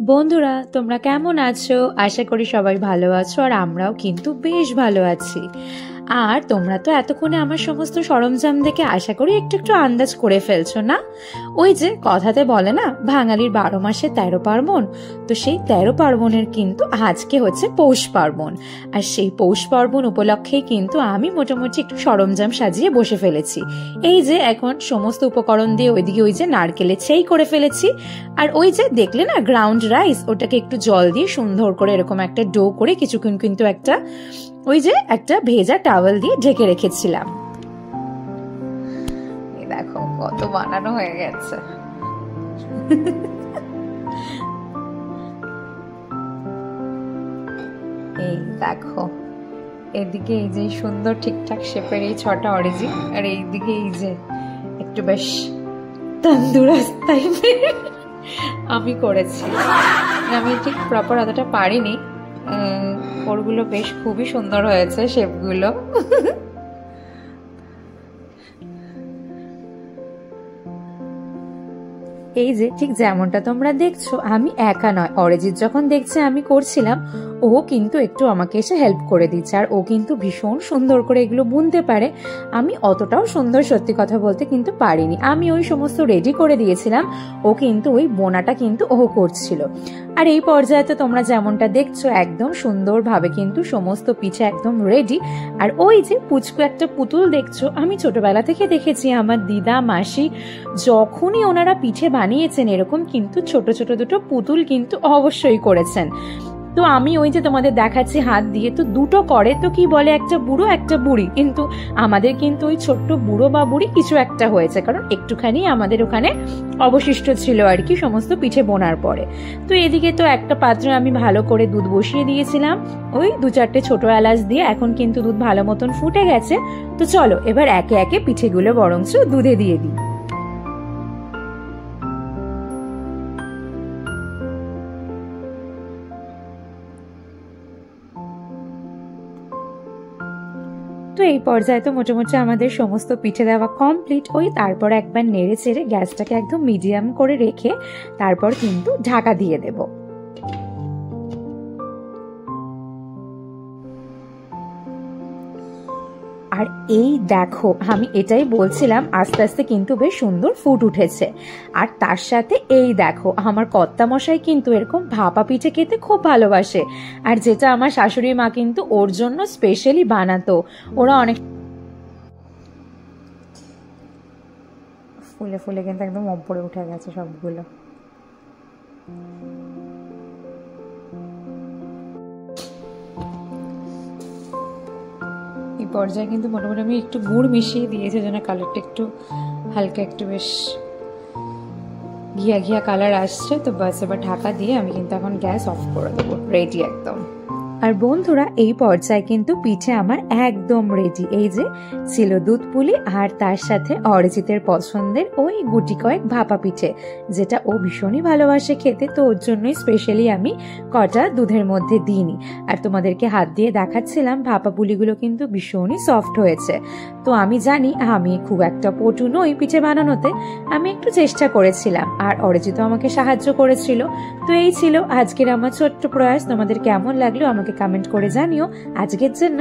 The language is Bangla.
বন্ধুরা, তোমরা কেমন আছো? আশা করি সবাই ভালো আছো, আর আমরাও কিন্তু বেশ ভালো আছি। আর তোমরা তো এতক্ষণে আমার সমস্ত সরঞ্জাম দেখে আশা করি একটু একটু আন্দাজ করে ফেলছো না? ওই যে কথাতে বলে না, বাঙালির 12 মাসে 13 পার্বণ। তো সেই 13 পার্বণের কিন্তু আজকে হচ্ছে পৌষ পার্বণ। আর সেই পৌষ পার্বণ উপলক্ষেই কিন্তু আমি মোটামুটি একটু সরঞ্জাম সাজিয়ে বসে ফেলেছি। এই যে এখন সমস্ত উপকরণ দিয়ে ওইদিকে ওই যে নারকেলের ছেই করে ফেলেছি। আর ওই যে দেখলে না গ্রাউন্ড রাইস, ওটাকে একটু জল দিয়ে সুন্দর করে এরকম একটা ডো করে কিছুক্ষণ কিন্তু একটা ভেজা টাওয়েল দিয়ে ঢেকে রেখেছিলাম। এই দেখো কত বানানো হয়ে গেছে। এই দেখো, এদিকে এই যে সুন্দর ঠিকঠাক শেপের এই 6টা অরিজিন, আর এইদিকে এই যে একটু বেশ তন্দুরাস টাইপের আমি করেছি। আমি ঠিক প্রপার অতটা পারিনি, ওরগুলো বেশ খুবই সুন্দর হয়েছে শেপগুলো। এই যে ঠিক যেমনটা তোমরা দেখছো, আমি একা নয়, অরিজিৎ যখন দেখছে আমি করছিলাম, ও কিন্তু একটু আমাকে এসে হেল্প করে দিচ্ছে। আর ও কিন্তু ভীষণ সুন্দর করে এগুলো বুনতে পারে। আমি অতটাও সুন্দর সত্যি কথা বলতে কিন্তু পারিনি। আমি ওই সমস্ত রেডি করে দিয়েছিলাম, ও কিন্তু ওই বোনাটা কিন্তু ও করছিল। আর এই পর্যায়ে তো তোমরা যেমনটা দেখছো একদম সুন্দরভাবে কিন্তু সমস্ত পিঠে একদম রেডি। আর ওই যে পুচকু একটা পুতুল দেখছো, আমি ছোটবেলা থেকে দেখেছি আমার দিদা মাসি যখনই ওনারা পিঠে বানিয়েছেন এরকম কিন্তু ছোট ছোট দুটো পুতুল কিন্তু অবশ্যই করেছেন। তো আমি ওই যে তোমাদের দেখাচ্ছি হাত দিয়ে, তো দুটো করে, তো কি বলে একটা বুড়ো একটা বুড়ি, কিন্তু আমাদের কিন্তু ওই ছোট্ট বুড়ো বা বুড়ি কিছু একটা হয়েছে, কারণ একটুখানি আমাদের ওখানে অবশিষ্ট ছিল আর কি সমস্ত পিঠে বোনার পরে। তো এদিকে তো একটা পাত্রে আমি ভালো করে দুধ বসিয়ে দিয়েছিলাম, ওই 2-4টে ছোট এলাচ দিয়ে। এখন কিন্তু দুধ ভালো মতন ফুটে গেছে। তো চলো এবার একে একে পিঠেগুলো বরঞ্চ দুধে দিয়ে দিই। তো এই পর্যায়ে তো মোটামুটি আমাদের সমস্ত পিঠে দেওয়া কমপ্লিট। ওই তারপর একবার নেড়ে চেড়ে গ্যাসটাকে একদম মিডিয়াম করে রেখে তারপর কিন্তু ঢাকা দিয়ে দেব। আর এই দেখো, আমি এটাই বলছিলাম, আস্তে আস্তে কিন্তু বেশ সুন্দর ফুট উঠেছে। আর তার সাথে এই দেখো, আমার কর্তা মশাই কিন্তু এরকম ভাপা পিঠে খেতে খুব ভালোবাসে। আর যেটা আমার শাশুড়ি মা কিন্তু ওর জন্য স্পেশালি বানাতো। ওরা অনেক ফুলে ফুলে কিন্তু একদম ওপরে উঠে গেছে সবগুলো। এই পর্যায়ে কিন্তু মোটামুটি আমি একটু গুড় মিশিয়ে দিয়েছি, যেন কালারটা একটু হালকা একটু বেশ ঘিয়া ঘিয়া কালার আসছে। তো বাস এবার ঢাকা দিয়ে আমি কিন্তু এখন গ্যাস অফ করে দেবো, রেডি একদম। আর বন্ধুরা, এই পর্যায়ে কিন্তু পিঠে আমার একদম রেডি। এই যে ছিল দুধ পুলি, আর তার সাথে অরিজিতের পছন্দের ওই গুটি কয়েক ভাপা পিঠে, যেটা ও ভীষণই ভালোবাসে খেতে। তো ওর জন্যই স্পেশালি আমি কটা দুধের মধ্যে দিইনি। আর তোমাদেরকে হাত দিয়ে দেখাচ্ছিলাম, ভাপা পুলিগুলো কিন্তু ভীষণই সফট হয়েছে। তো আমি জানি আমি খুব একটা পটু নই পিঠে বানানোতে, আমি একটু চেষ্টা করেছিলাম, আর অরিজিতও আমাকে সাহায্য করেছিল। তো এই ছিল আজকের আমার ছোট্ট প্রয়াস। তোমাদের কেমন লাগলো আমাকে কমেন্ট করে জানিও। আজকের জন্য